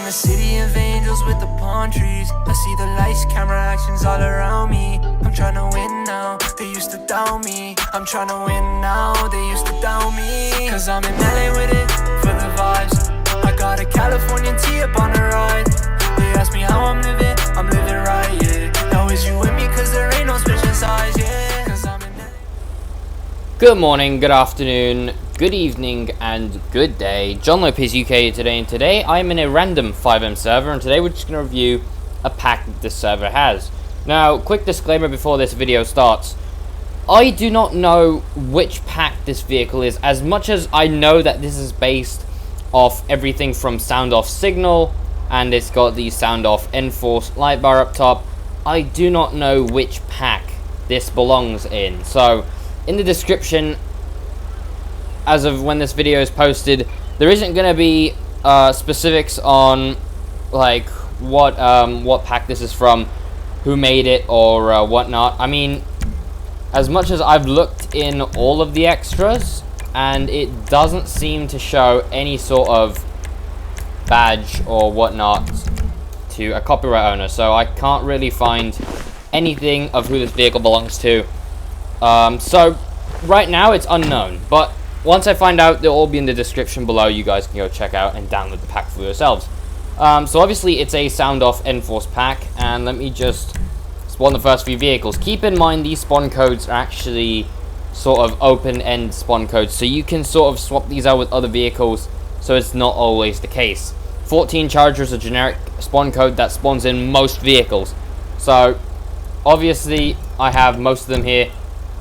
the city of angels with the palm trees. I see the lights, camera actions all around me. I'm trying to win now, they used to doubt me. I'm trying to win now, they used to doubt me. Cause I'm in LA with it, for the vibes. I got a Californian tee up on the ride. They ask me how I'm living right, yeah. Now is you with me cause there ain't no switching sides, yeah. Cause I'm in LA. Good morning, good afternoon, good evening, and good day. John Lopez UK today, and today I'm in a random FiveM server, and today we're just going to review a pack that this server has. Now, quick disclaimer before this video starts. I do not know which pack this vehicle is, as much as I know that this is based off everything from Soundoff Signal, and it's got the Soundoff nForce Lightbar up top. I do not know which pack this belongs in. So, in the description, as of when this video is posted, there isn't going to be specifics on like what pack this is from, who made it, or whatnot. I mean, as much as I've looked in all of the extras, and it doesn't seem to show any sort of badge or whatnot to a copyright owner, so I can't really find anything of who this vehicle belongs to. So right now it's unknown, but once I find out, they'll all be in the description below. You guys can go check out and download the pack for yourselves. So obviously it's a Soundoff nForce pack, and let me just spawn the first few vehicles. Keep in mind these spawn codes are actually sort of open-end spawn codes, so you can sort of swap these out with other vehicles, so it's not always the case. 14 Charger is a generic spawn code that spawns in most vehicles. So obviously I have most of them here.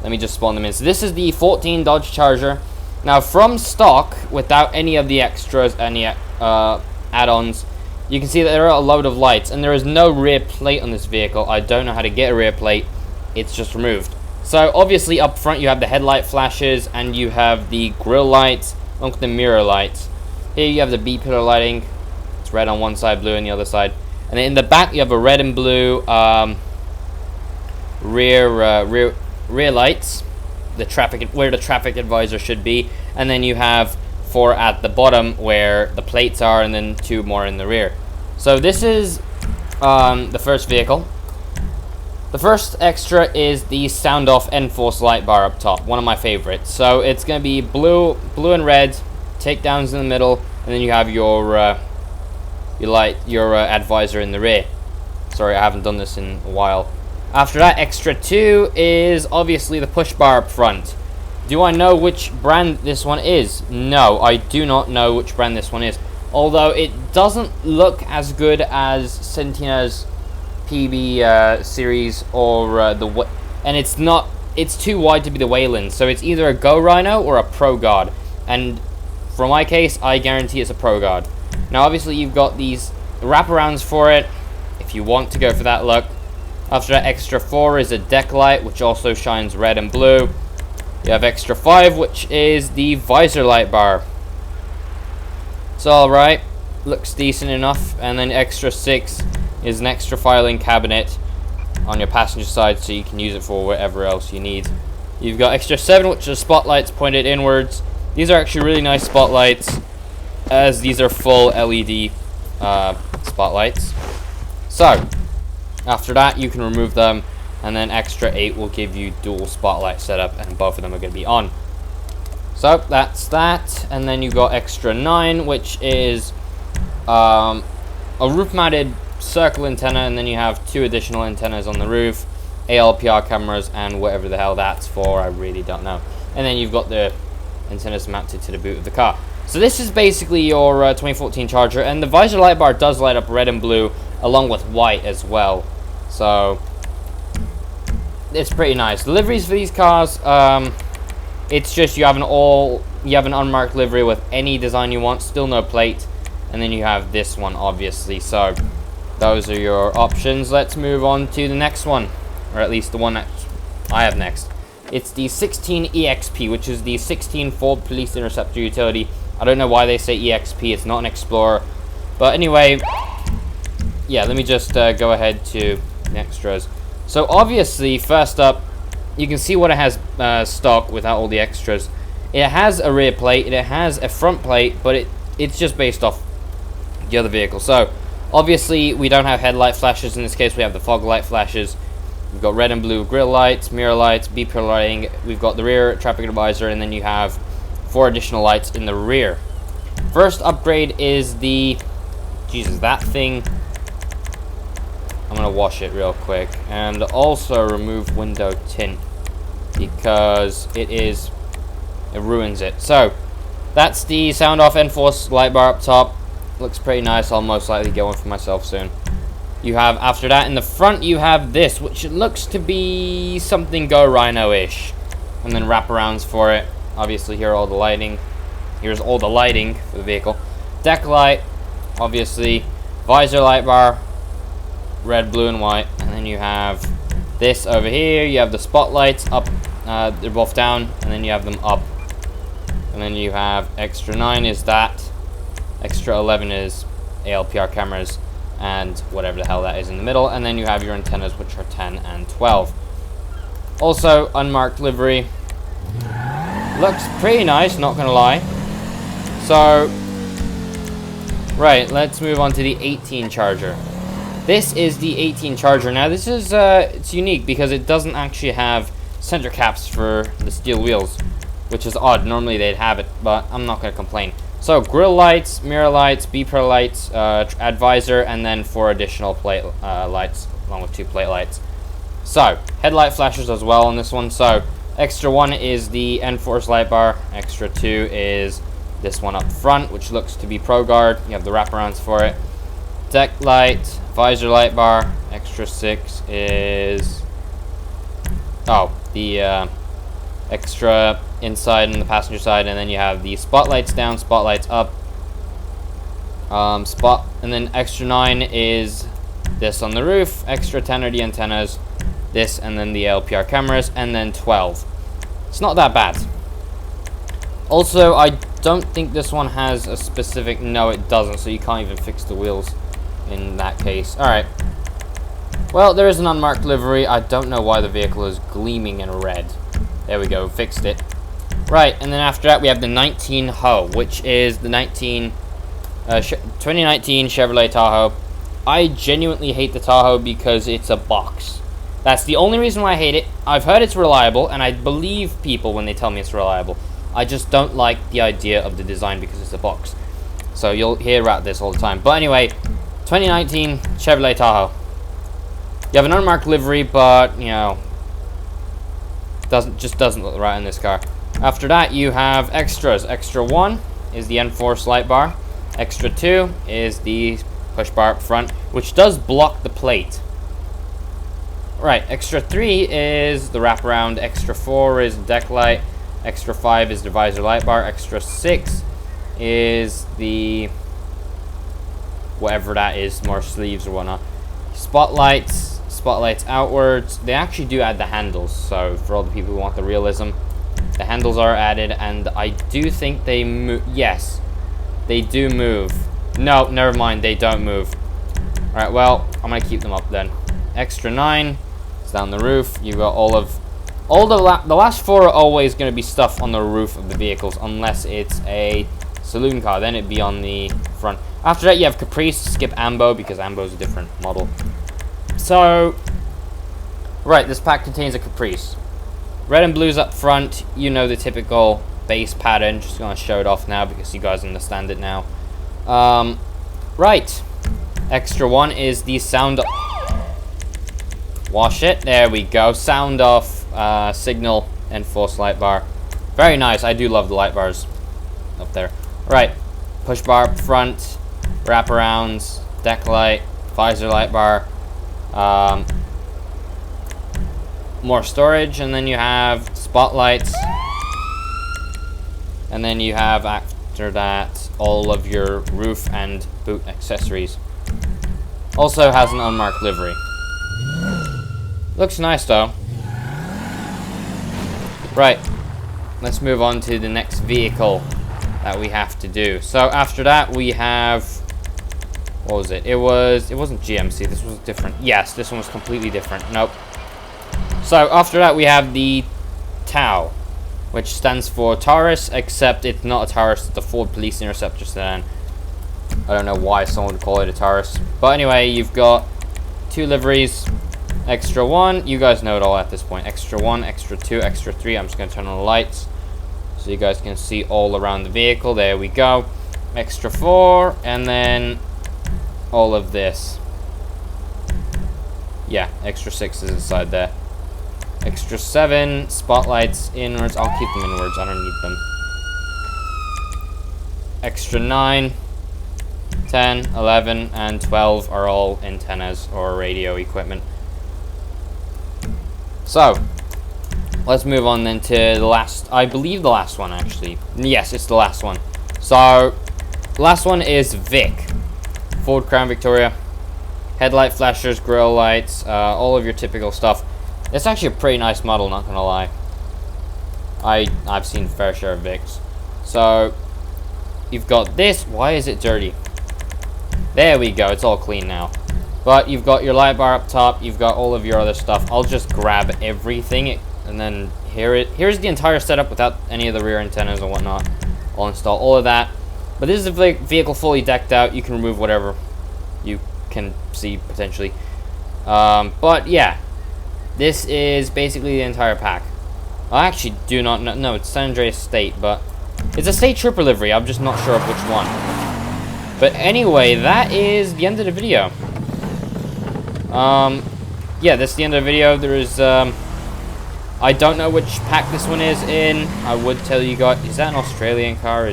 Let me just spawn them in. So this is the 14 Dodge Charger. Now from stock, without any of the extras, any add-ons, you can see that there are a load of lights, and there is no rear plate on this vehicle. I don't know how to get a rear plate. It's just removed. So obviously up front you have the headlight flashes, and you have the grille lights, along with the mirror lights. Here you have the B-pillar lighting. It's red on one side, blue on the other side. And then in the back you have a red and blue rear lights, where the traffic advisor should be, and then you have 4 at the bottom where the plates are, and then 2 more in the rear. So this is the first vehicle. The first extra is the Soundoff nForce Lightbar up top, one of my favorites. So it's going to be blue and red, takedowns in the middle, and then you have your advisor in the rear. Sorry, I haven't done this in a while. After that, extra 2 is obviously the push bar up front. Do I know which brand this one is? No, I do not know which brand this one is. Although it doesn't look as good as Setina's PB series, or and it's too wide to be the Wayland. So it's either a Go Rhino or a Pro Guard. And for my case, I guarantee it's a Pro Guard. Now obviously you've got these wraparounds for it, if you want to go for that look. After that, extra 4 is a deck light, which also shines red and blue. You have extra 5, which is the visor light bar. It's alright, looks decent enough. And then extra 6 is an extra filing cabinet on your passenger side, so you can use it for whatever else you need. You've got extra 7, which are spotlights pointed inwards. These are actually really nice spotlights, as these are full LED spotlights. So after that, you can remove them, and then extra 8 will give you dual spotlight setup, and both of them are going to be on. So that's that. And then you got extra 9, which is a roof-mounted circle antenna, and then you have 2 additional antennas on the roof, ALPR cameras, and whatever the hell that's for, I really don't know. And then you've got the antennas mounted to the boot of the car. So this is basically your 2014 Charger, and the visor light bar does light up red and blue, along with white as well. So it's pretty nice. The liveries for these cars, it's just you have an unmarked livery with any design you want, still no plate, and then you have this one obviously. So those are your options. Let's move on to the next one, or at least the one that I have next. It's the 16 EXP, which is the 16 Ford Police Interceptor utility. I don't know why they say EXP, it's not an Explorer. But anyway, yeah, let me just go ahead to the extras. So obviously, first up, you can see what it has stock without all the extras. It has a rear plate, it has a front plate, but it's just based off the other vehicle. So obviously we don't have headlight flashes. In this case we have the fog light flashes. We've got red and blue grille lights, mirror lights, beeper lighting. We've got the rear traffic advisor, and then you have 4 additional lights in the rear. First upgrade is the... Jesus, that thing... I'm going to wash it real quick. And also remove window tint, because it ruins it. So, that's the Soundoff nForce light bar up top. Looks pretty nice. I'll most likely get one for myself soon. You have, after that, in the front, you have this, which looks to be something Go Rhino-ish. And then wraparounds for it. Obviously, here are all the lighting. Here's all the lighting for the vehicle. Deck light, obviously. Visor light bar, red, blue, and white. And then you have this over here. You have the spotlights up. They're both down. And then you have them up. And then you have extra 9 is that. Extra 11 is ALPR cameras. And whatever the hell that is in the middle. And then you have your antennas, which are 10 and 12. Also, unmarked livery. Looks pretty nice, not gonna lie. So, right, let's move on to the 18 Charger. This is the 18 Charger. Now, this is it's unique because it doesn't actually have center caps for the steel wheels, which is odd. Normally they'd have it, but I'm not gonna complain. So, grille lights, mirror lights, beeper lights, advisor, and then 4 additional plate lights, along with 2 plate lights. So, headlight flashes as well on this one. So, extra 1 is the nForce light bar. Extra 2 is this one up front, which looks to be Pro Guard. You have the wraparounds for it. Deck light, visor light bar. Extra 6 is... Oh, the extra inside and the passenger side. And then you have the spotlights down, spotlights up. And then extra 9 is this on the roof. Extra 10 are the antennas. This, and then the LPR cameras, and then 12. It's not that bad. Also, I don't think this one has a specific... No, it doesn't, so you can't even fix the wheels in that case. Alright. Well, there is an unmarked livery. I don't know why the vehicle is gleaming in red. There we go, fixed it. Right, and then after that, we have the 19 Tahoe, which is the 2019 Chevrolet Tahoe. I genuinely hate the Tahoe because it's a box. That's the only reason why I hate it. I've heard it's reliable, and I believe people when they tell me it's reliable. I just don't like the idea of the design because it's a box. So you'll hear about this all the time. But anyway, 2019 Chevrolet Tahoe. You have an unmarked livery, but, you know, doesn't look right in this car. After that, you have extras. Extra 1 is the nForce light bar. Extra 2 is the push bar up front, which does block the plate. Right, extra 3 is the wraparound. Extra 4 is deck light. Extra 5 is the visor light bar. Extra 6 is the... whatever that is, more sleeves or whatnot. Spotlights outwards. They actually do add the handles, so for all the people who want the realism, the handles are added, and I do think they move. Yes, they do move. No, never mind, they don't move. Alright, well, I'm gonna keep them up then. Extra 9 is down the roof. You got the last 4 are always going to be stuff on the roof of the vehicles, unless it's a saloon car. Then it'd be on the front. After that, you have Caprice. Skip Ambo because Ambo is a different model. So, right, this pack contains a Caprice. Red and blues up front. You know the typical base pattern. Just going to show it off now because you guys understand it now. Right. Extra 1 is the Soundoff. Wash it. There we go. Soundoff signal nForce light bar. Very nice. I do love the light bars up there. Right. Push bar up front. Wraparounds. Deck light. Visor light bar. More storage. And then you have spotlights. And then you have, after that, all of your roof and boot accessories. Also has an unmarked livery. Looks nice though. Right, let's move on to the next vehicle that we have to do. So after that we have, what was it? It wasn't GMC, this was different. Yes, this one was completely different. Nope. So after that we have the Tahoe, which stands for Taurus, except it's not a Taurus, it's a Ford Police Interceptor sedan. I don't know why someone would call it a Taurus. But anyway, you've got 2 liveries, extra 1. You guys know it all at this point. Extra 1, extra 2, extra 3. I'm just going to turn on the lights so you guys can see all around the vehicle. There we go. Extra 4, and then all of this. Yeah, extra 6 is inside there. Extra 7, spotlights inwards. I'll keep them inwards, I don't need them. Extra 9, 10, 11, and 12 are all antennas or radio equipment. So, let's move on then to the last, I believe the last one actually. Yes, it's the last one. So, the last one is Vic. Ford Crown Victoria. Headlight flashers, grille lights, all of your typical stuff. It's actually a pretty nice model, not gonna lie. I've seen a fair share of Vics. So, you've got this. Why is it dirty? There we go, it's all clean now. But you've got your light bar up top, you've got all of your other stuff. I'll just grab everything, and then here's the entire setup without any of the rear antennas and whatnot. I'll install all of that. But this is the vehicle fully decked out. You can remove whatever you can see, potentially. But yeah, this is basically the entire pack. I actually do not know. No, it's San Andreas State, but it's a State Trooper livery. I'm just not sure of which one. But anyway, that is the end of the video. Yeah, that's the end of the video. There is, I don't know which pack this one is in. I would tell you guys, is that an Australian car?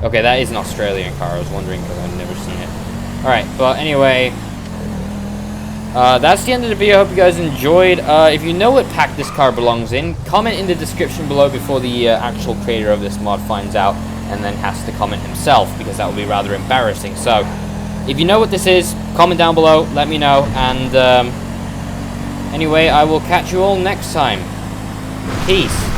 Okay, that is an Australian car. I was wondering because I've never seen it. Alright, but anyway, that's the end of the video. I hope you guys enjoyed. If you know what pack this car belongs in, comment in the description below before the actual creator of this mod finds out and then has to comment himself, because that would be rather embarrassing. So, if you know what this is, comment down below, let me know, and anyway, I will catch you all next time. Peace.